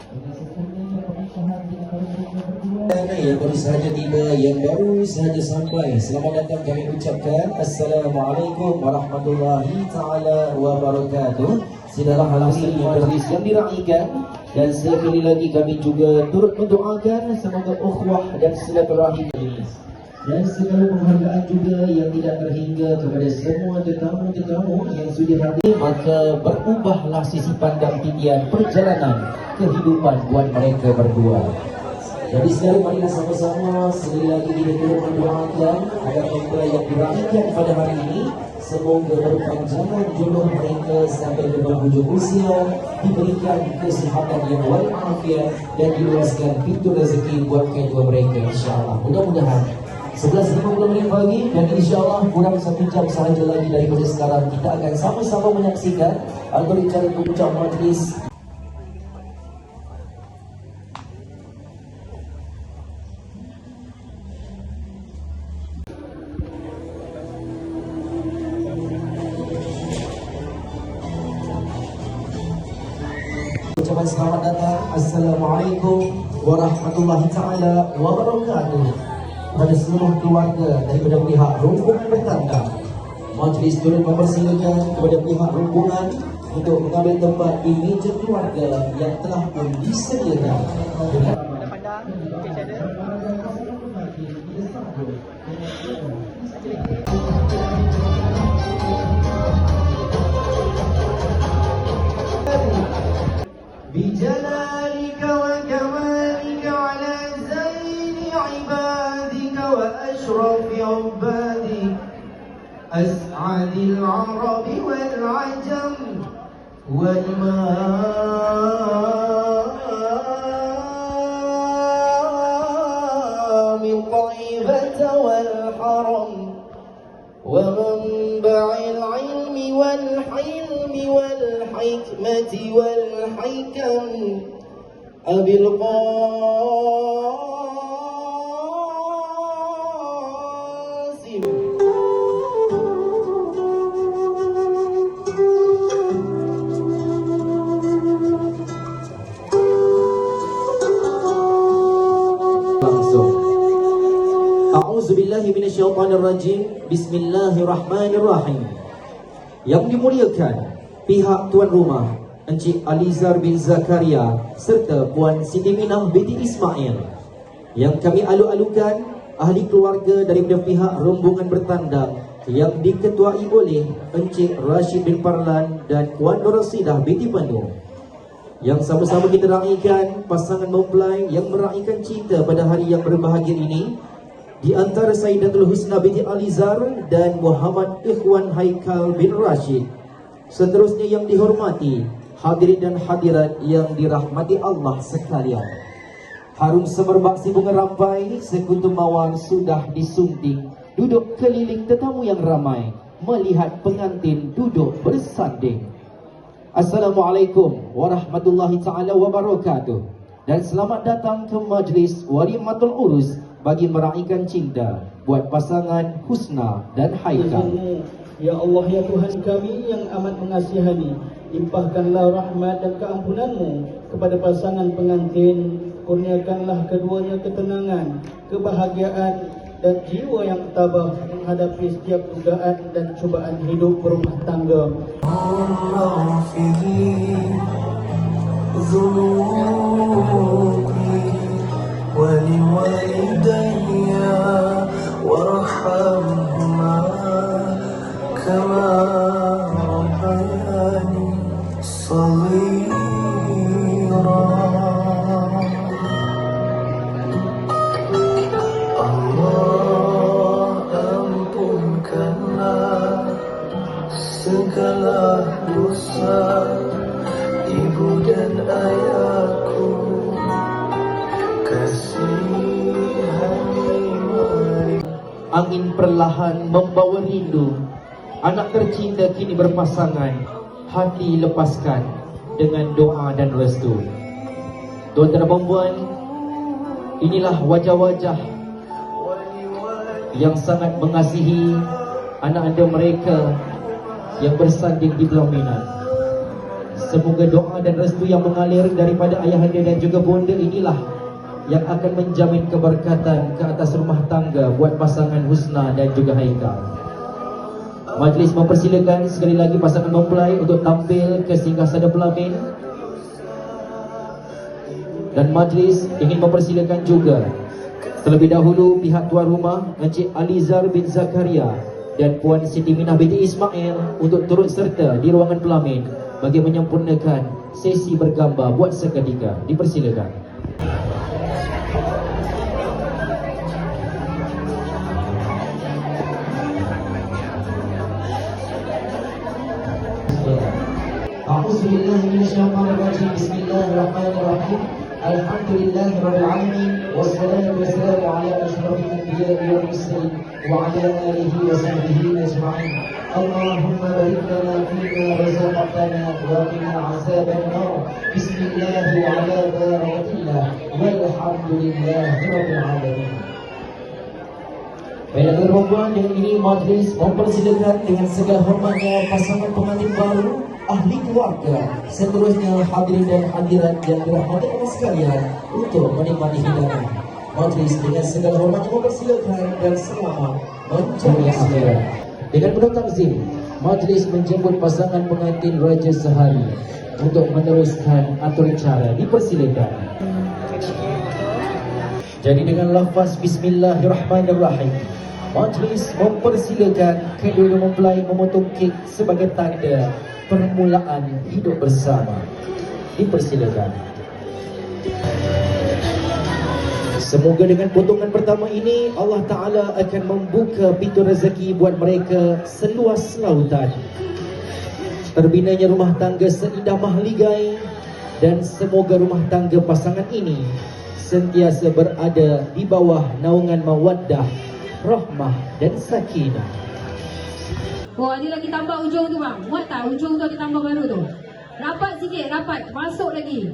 Yang baru sahaja tiba, yang baru sahaja sampai, selamat datang kami ucapkan Assalamualaikum warahmatullahi ta'ala wabarakatuh. Sidalah hadiri majlis yang diraihkan, dan sekali lagi kami juga turut mendoakan semoga ukhuwah dan silaturahim dan segala penghargaan juga yang tidak terhingga kepada semua tetamu-tetamu yang sudah hadir. Maka berubahlah sisi pandang titian perjalanan kehidupan buat mereka berdua. Jadi sekarang marilah sama-sama sekali lagi kita turut mendoakan agar mereka yang diraihkan pada hari ini semoga berpanjangan jodoh mereka sampai ke penghujung usia, diberikan kesihatan yang walafiat dan diluaskan pintu rezeki buat kedua mereka, insyaAllah. Mudah-mudahan 11.50 pagi, dan insyaAllah kurang 1 jam sahaja lagi daripada sekarang kita akan sama-sama menyaksikan antara puncak majlis. Ucapan selamat datang, Assalamualaikum warahmatullahi ta'ala wabarakatuh pada seluruh keluarga daripada pihak rombongan bertanda. Majlis turut mempersilakan kepada pihak rombongan untuk mengambil tempat di meja keluarga yang telah pun disediakan. بجلالك وكمالك على زين عبادك وأشرف عبادك أسعد العرب والعجم وإمام الطيبة والحرم ومنبع العلم والحلم والحكمة والحكم أبي القاسم A'udzubillahi minasyaitonirrajim. Bismillahirrahmanirrahim. Yang dimuliakan pihak tuan rumah Encik Alizar bin Zakaria serta Puan Siti Minah binti Ismail. Yang kami alu-alukan ahli keluarga daripada pihak rombongan bertandang yang diketuai oleh Encik Rashid bin Parlan dan Puan Nur Rasidah binti Pandu. Yang sama-sama kita raikan pasangan mempelai yang meraihkan cinta pada hari yang berbahagia ini, di antara Sayyidatul Husna binti Alizar dan Muhammad Ikhwan Haikal bin Rashid. Seterusnya yang dihormati hadirin dan hadirat yang dirahmati Allah sekalian, harum semerbak si bunga rampai, sekutu mawar sudah disunting, duduk keliling tetamu yang ramai, melihat pengantin duduk bersanding. Assalamualaikum warahmatullahi ta'ala wabarakatuh, dan selamat datang ke majlis Walimatul Urus bagi meraihkan cinta buat pasangan Husna dan Haikal. Ya Allah, ya Tuhan kami yang amat mengasihani, limpahkanlah rahmat dan keampunanmu kepada pasangan pengantin. Kurniakanlah keduanya ketenangan, kebahagiaan dan jiwa yang tabah menghadapi setiap godaan dan cubaan hidup berumah tangga. Allah ولوالدي وارحمهما كما ربياني صغيرا. Allah ampunkanlah segala dosa ibu dan ayahku. Angin perlahan membawa rindu, anak tercinta kini berpasangan, hati lepaskan dengan doa dan restu. Tuan-tuan dan puan, inilah wajah-wajah yang sangat mengasihi anak anda mereka yang bersanding di pelaminan. Semoga doa dan restu yang mengalir daripada ayahanda dan juga bonda inilah yang akan menjamin keberkatan ke atas rumah tangga buat pasangan Husna dan juga Haikal. Majlis mempersilakan sekali lagi pasangan mempelai untuk tampil ke singgasana pelamin. Dan majlis ingin mempersilakan juga terlebih dahulu pihak tuan rumah Encik Alizar bin Zakaria dan Puan Siti Minah binti Ismail untuk turut serta di ruangan pelamin bagi menyempurnakan sesi bergambar buat seketika. Dipersilakan. A'udzubillahiminasyaitonirrajim. Bismillahirrahmanirrahim. Alhamdulillahirabbil alamin wassalatu wassalamu ala asyrafil anbiya'i wal mursalin wa ala alihi wa sahbihi ajma'in. Allahumma barik lana fima razaqtana wa qina 'adzaban nar. Bismillah wa ala barakatillah walhamdulillahirabbil alamin. Baiklah tuan-tuan, dengan ini majlis mempersilakan dengan segala hormatnya pasangan pengantin baru, ahli keluarga, seterusnya hadirin dan hadirat yang dirahmati Allah sekalian untuk menikmati hidangan. Majlis dengan segala hormatnya mempersilakan dan selamat mencari akhirat. Dengan penuh takzim, majlis menjemput pasangan pengantin Raja Sehari untuk meneruskan atur cara. Dipersilakan. Jadi dengan lafaz Bismillahirrahmanirrahim, majlis mempersilakan kedua mempelai memotong kek sebagai tanda permulaan hidup bersama. Dipersilakan. Semoga dengan potongan pertama ini Allah Ta'ala akan membuka pintu rezeki buat mereka seluas lautan. Terbinanya rumah tangga seindah mahligai, dan semoga rumah tangga pasangan ini sentiasa berada di bawah naungan mawaddah, rahmah dan sakinah. Oh, ada lagi tambah ujung tu bang. Muat tak ujung tu ada tambah baru tu? Rapat sikit, rapat. Masuk lagi.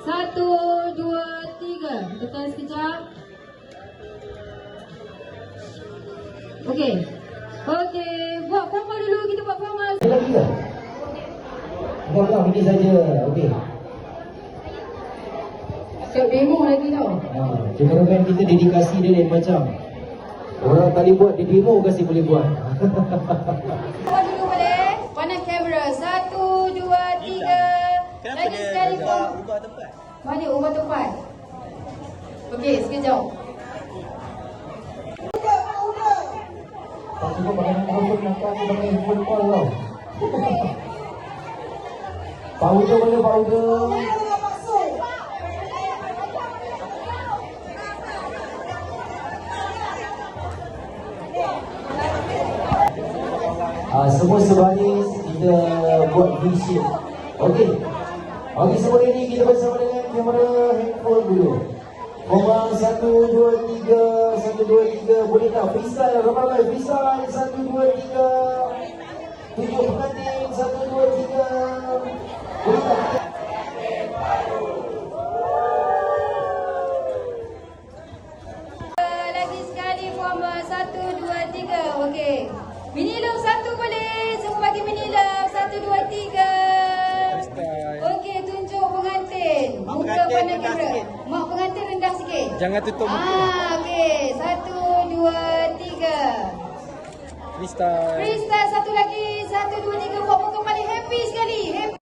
1, 2, 3. Tekan sekejap. Okey. Okey. Buat formal dulu. Kita buat formal. Ada lagi ke? Bukan, ini saja. Okey. Siap demo lagi tau. Cameraman kita dedikasi dia lain macam. Orang tak boleh buat, dia demo kasih boleh buat. Buat dulu boleh. Pandang kamera. 1, 2, 3. Lagi sekali pun. Ubah tempat. Mana ubah tempat? Okey, sekejap. Tak cukup pakai mikrofon, nampak aku pakai handphone call tau. Powder mana powder? Semua sebaris kita buat V-shape. Okey. Okey, semua ini kita bersama dengan kamera handphone dulu. Komang 1, 2, 3. 1, 2, 3. Boleh tak? Freestyle. Ramai-ramai. Freestyle. 1, 2, 3. Tunjuk pengantin. 1, 2, 3. Boleh tak? Lagi sekali formal. 1, 2, 3. Okey. Mini love 1 boleh. Semua bagi mini love. 1, 2, 3. Okey, tunjuk pengantin. Muka pandang kamera. Mak pengantin rendah sikit. Jangan tutup muka. Okey. 1, 2, 3. Freestyle. Freestyle satu lagi. 1, 2, 3. Buat muka paling happy sekali. Happy.